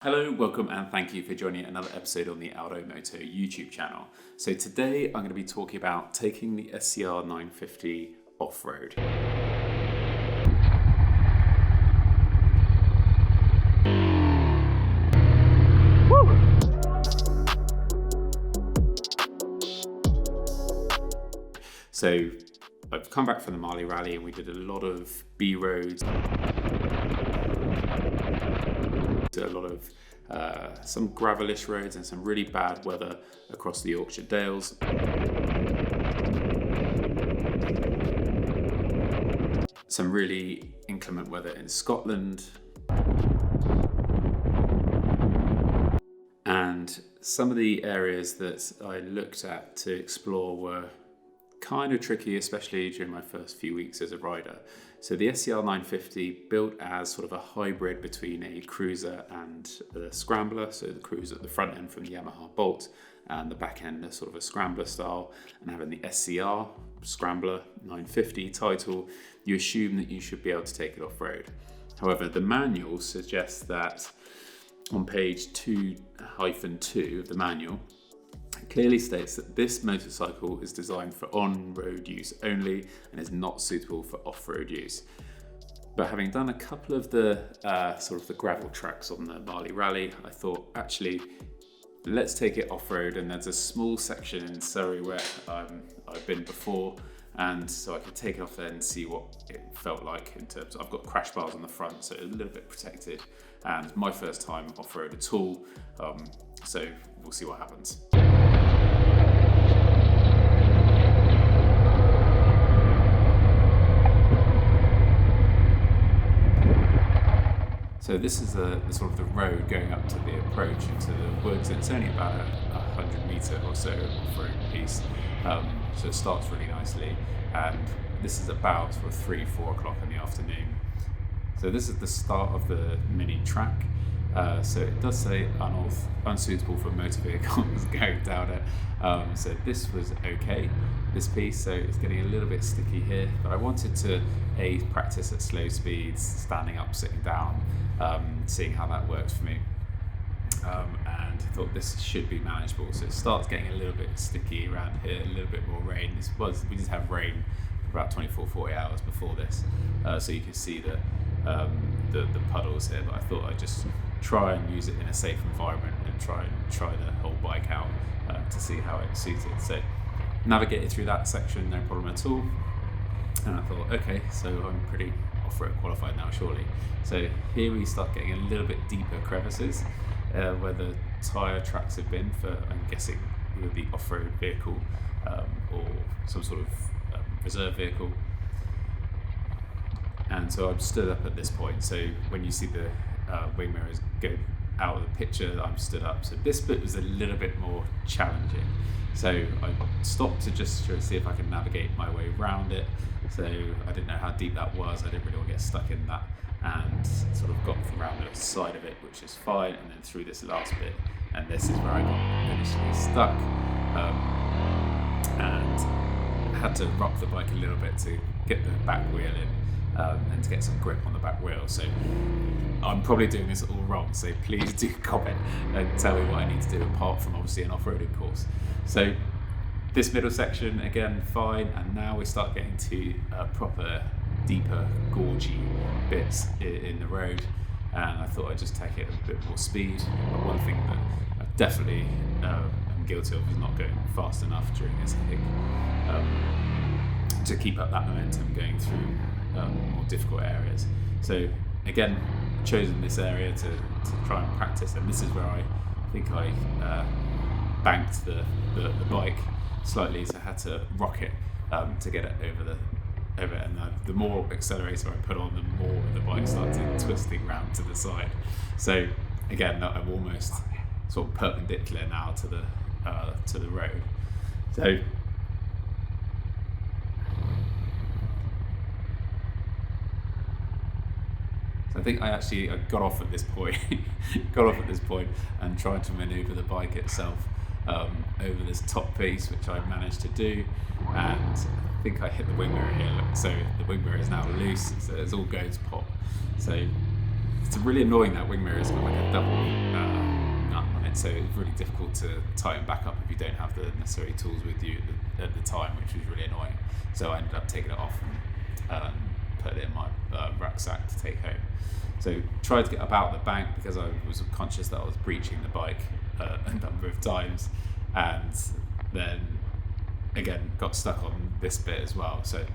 Hello, welcome and thank you for joining another episode on the Aldo Moto YouTube channel. So today I'm going to be talking about taking the SCR950 off-road. So I've come back from the Mali Rally and we did a lot of B roads. A lot of some gravelish roads and some really bad weather across the Yorkshire Dales. Some really inclement weather in Scotland. And some of the areas that I looked at to explore were kind of tricky, especially during my first few weeks as a rider. So the SCR950, built as sort of a hybrid between a cruiser and a scrambler. So the cruiser at the front end from the Yamaha Bolt and the back end is sort of a scrambler style, and having the SCR Scrambler 950 title, you assume that you should be able to take it off-road. However, the manual suggests that on page 2-2 of the manual, clearly states that this motorcycle is designed for on-road use only and is not suitable for off-road use. But having done a couple of the sort of the gravel tracks on the Mali Rally, I thought actually let's take it off-road, and there's a small section in Surrey where I've been before, and so I could take it off there and see what it felt like in terms of, I've got crash bars on the front, so a little bit protected, and my first time off-road at all, so we'll see what happens. So this is the sort of the road going up to the approach into the woods. It's only about a 100 metre or so off-road piece, so it starts really nicely, and this is about sort of 3-4 o'clock in the afternoon. So this is the start of the mini track. So it does say unsuitable for motor vehicles going down it. So this was okay, this piece, so it's getting a little bit sticky here, but I wanted to practice at slow speeds, standing up, sitting down, seeing how that works for me. And I thought this should be manageable. So it starts getting a little bit sticky around here, a little bit more rain. We did have rain for about 24-40 hours before this, so you can see the puddles here, but I thought I'd just try and use it in a safe environment and try the whole bike out to see how it suited. So navigated through that section, no problem at all. And I thought, okay, so I'm pretty off-road qualified now, surely. So here we start getting a little bit deeper crevices where the tyre tracks have been for, I'm guessing, either the off-road vehicle or some sort of reserve vehicle. And so I'm stood up at this point. So when you see the wing mirrors go out of the picture, I'm stood up. So this bit was a little bit more challenging. So I stopped to just try to see if I can navigate my way around it. So I didn't know how deep that was. I didn't really want to get stuck in that, and sort of got around the side of it, which is fine, and then through this last bit. And this is where I got initially stuck, and had to rock the bike a little bit to get the back wheel in. And to get some grip on the back wheel. So I'm probably doing this all wrong, so please do comment and tell me what I need to do apart from obviously an off-roading course. So this middle section, again, fine, and now we start getting to proper, deeper, gorgy bits in the road, and I thought I'd just take it a bit more speed. But one thing that I definitely am guilty of is not going fast enough during this, I think, to keep up that momentum going through more difficult areas. So again, chosen this area to try and practice, and this is where I think I banked the bike slightly, so I had to rock it to get it over it, and the more accelerator I put on, the more the bike started twisting round to the side. So again, I'm almost sort of perpendicular now to the road. So I think I got off at this point, and tried to manoeuvre the bike itself over this top piece, which I managed to do, and I think I hit the wing mirror here. So the wing mirror is now loose, so it's all goes pop. So it's really annoying that wing mirror has got like a double nut on it, so it's really difficult to tighten back up if you don't have the necessary tools with you at the time, which was really annoying. So I ended up taking it off and put it in my rucksack to take home. So tried to get up out the bank because I was conscious that I was breaching the bike a number of times, and then again got stuck on this bit as well. So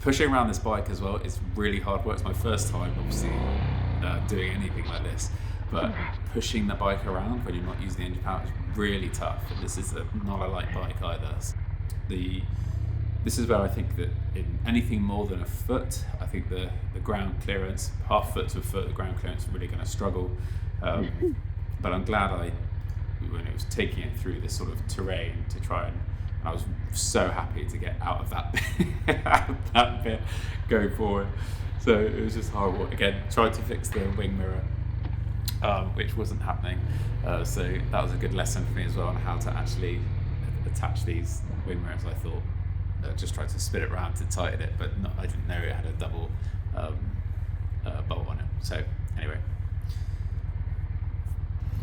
pushing around this bike as well is really hard work. It's my first time obviously doing anything like this, but pushing the bike around when you're not using the engine power is really tough. And this is not a light bike either. This is where I think that in anything more than a foot, I think the ground clearance, half foot to a foot, the ground clearance is really going to struggle. But I'm glad when it was taking it through this sort of terrain to try and I was so happy to get out of that bit, going forward. So it was just horrible. Again, tried to fix the wing mirror, which wasn't happening. So that was a good lesson for me as well on how to actually attach these wing mirrors. I thought just tried to spin it around to tighten it, but I didn't know it had a double bolt on it. So anyway.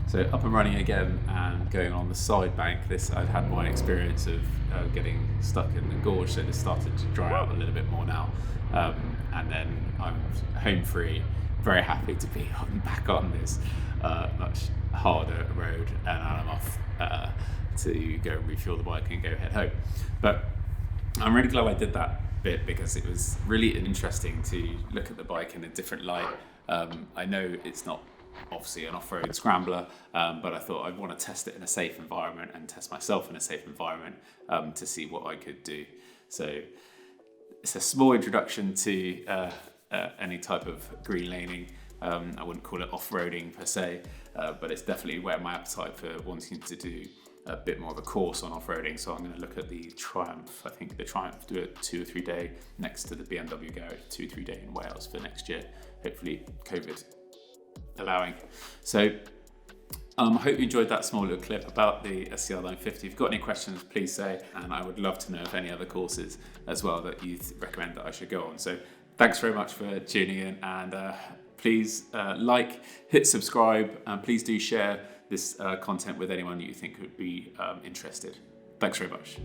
So up and running again and going on the side bank. I've had my experience of getting stuck in the gorge, so this started to dry out a little bit more now. And then I'm home free, very happy to be back on this much harder road, and I'm off to go and refuel the bike and go head home. But I'm really glad I did that bit because it was really interesting to look at the bike in a different light. I know it's not obviously an off-road scrambler, but I thought I'd want to test it in a safe environment and test myself in a safe environment to see what I could do. So it's a small introduction to any type of green laning. I wouldn't call it off-roading per se, but it's definitely where my appetite for wanting to do a bit more of a course on off-roading. So I'm going to look at the Triumph. I think the Triumph do a 2 or 3 day next to the BMW garage, 2 or 3 day in Wales for next year, hopefully COVID allowing. So I hope you enjoyed that small little clip about the SCR950. If you've got any questions, please say, and I would love to know of any other courses as well that you recommend that I should go on. So thanks very much for tuning in, and please hit subscribe, and please do share this content with anyone you think would be interested. Thanks very much.